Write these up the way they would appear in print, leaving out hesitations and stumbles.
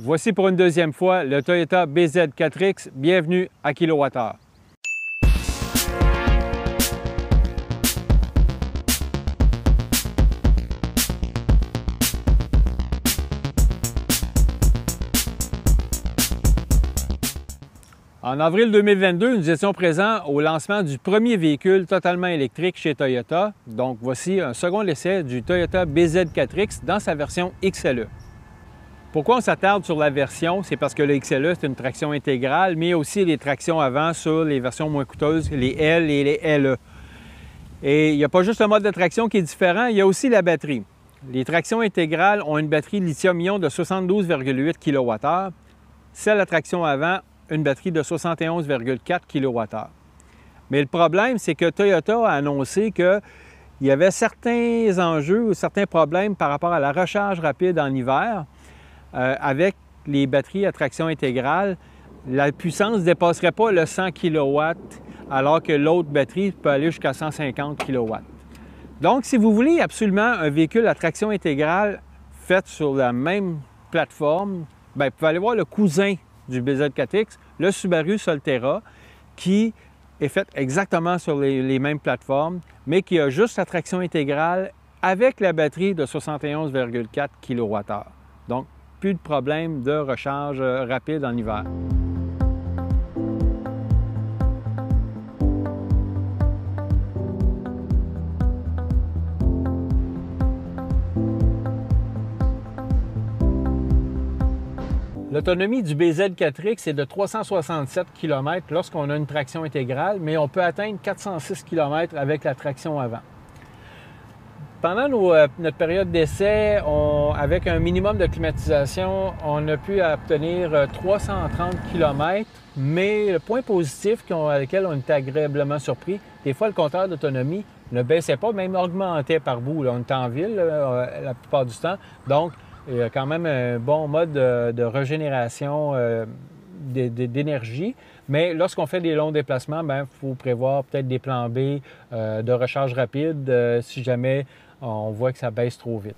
Voici pour une deuxième fois le Toyota BZ4X. Bienvenue à kWh. En avril 2022, nous étions présents au lancement du premier véhicule totalement électrique chez Toyota. Donc voici un second essai du Toyota BZ4X dans sa version XLE. Pourquoi on s'attarde sur la version? C'est parce que le XLE, c'est une traction intégrale, mais aussi les tractions avant sur les versions moins coûteuses, les L et les LE. Et il n'y a pas juste le mode de traction qui est différent, il y a aussi la batterie. Les tractions intégrales ont une batterie lithium-ion de 72,8 kWh. Celle à traction avant, une batterie de 71,4 kWh. Mais le problème, c'est que Toyota a annoncé qu'il y avait certains enjeux ou certains problèmes par rapport à la recharge rapide en hiver. Avec les batteries à traction intégrale, la puissance ne dépasserait pas le 100 kW, alors que l'autre batterie peut aller jusqu'à 150 kW. Donc, si vous voulez absolument un véhicule à traction intégrale fait sur la même plateforme, bien, vous pouvez aller voir le cousin du BZ4X, le Subaru Solterra, qui est fait exactement sur les mêmes plateformes, mais qui a juste la traction intégrale avec la batterie de 71,4 kWh. Donc, plus de problème de recharge rapide en hiver. L'autonomie du BZ4X est de 367 km lorsqu'on a une traction intégrale, mais on peut atteindre 406 km avec la traction avant. Pendant notre période d'essai, avec un minimum de climatisation, on a pu obtenir 330 km, mais le point positif avec lequel on était agréablement surpris, des fois le compteur d'autonomie ne baissait pas, même augmentait par bout. Là, on est en ville la plupart du temps, donc il y a quand même un bon mode de régénération d'énergie. Mais lorsqu'on fait des longs déplacements, il faut prévoir peut-être des plans B de recharge rapide si jamais on voit que ça baisse trop vite.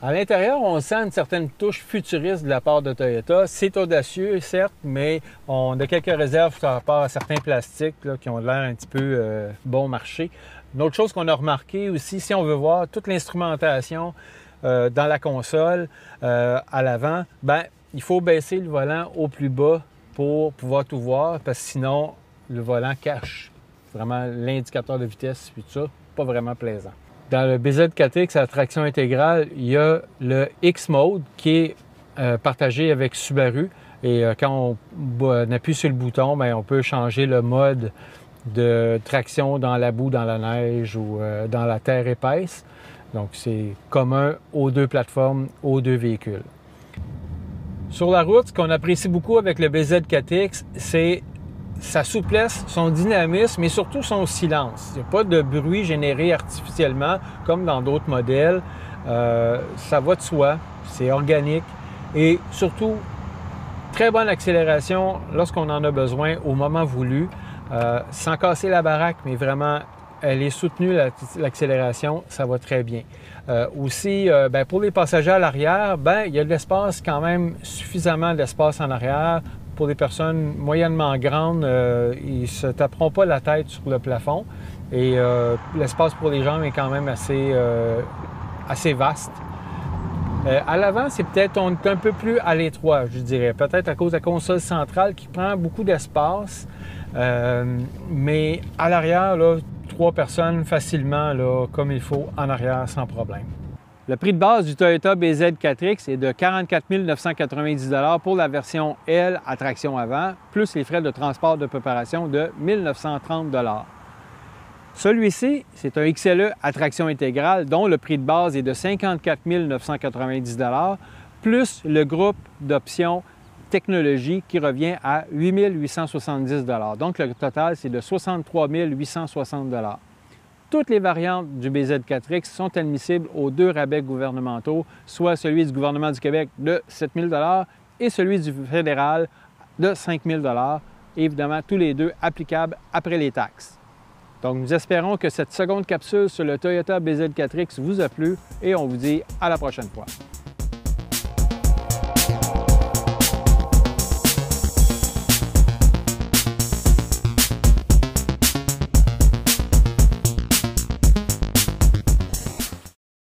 À l'intérieur, on sent une certaine touche futuriste de la part de Toyota. C'est audacieux, certes, mais on a quelques réserves par rapport à certains plastiques là, qui ont l'air un petit peu bon marché. Une autre chose qu'on a remarqué aussi, si on veut voir toute l'instrumentation dans la console à l'avant, il faut baisser le volant au plus bas pour pouvoir tout voir, parce que sinon, le volant cache vraiment l'indicateur de vitesse et tout ça. Pas vraiment plaisant. Dans le BZ4X à traction intégrale, il y a le X-Mode qui est partagé avec Subaru. Et quand on appuie sur le bouton, on peut changer le mode de traction dans la boue, dans la neige ou dans la terre épaisse. Donc, c'est commun aux deux plateformes, aux deux véhicules. Sur la route, ce qu'on apprécie beaucoup avec le BZ4X, c'est sa souplesse, son dynamisme et surtout son silence. Il n'y a pas de bruit généré artificiellement comme dans d'autres modèles. Ça va de soi, c'est organique et surtout, très bonne accélération lorsqu'on en a besoin au moment voulu, sans casser la baraque, mais vraiment elle est soutenue, l'accélération, ça va très bien. Aussi, pour les passagers à l'arrière, il y a de l'espace quand même, suffisamment d'espace en arrière. Pour des personnes moyennement grandes, ils ne se taperont pas la tête sur le plafond. Et l'espace pour les jambes est quand même assez vaste. À l'avant, on est un peu plus à l'étroit, je dirais. Peut-être à cause de la console centrale qui prend beaucoup d'espace. Mais à l'arrière, 3 personnes facilement, comme il faut, en arrière, sans problème. Le prix de base du Toyota BZ4X est de 44 990 $ pour la version L à traction avant, plus les frais de transport de préparation de 1 930 $. Celui-ci, c'est un XLE à traction intégrale dont le prix de base est de 54 990 $, plus le groupe d'options technologie qui revient à 8 870 $. Donc, le total, c'est de 63 860 $. Toutes les variantes du BZ4X sont admissibles aux 2 rabais gouvernementaux, soit celui du gouvernement du Québec de 7 000 $ et celui du fédéral de 5 000 $. Évidemment, tous les deux applicables après les taxes. Donc, nous espérons que cette seconde capsule sur le Toyota BZ4X vous a plu et on vous dit à la prochaine fois.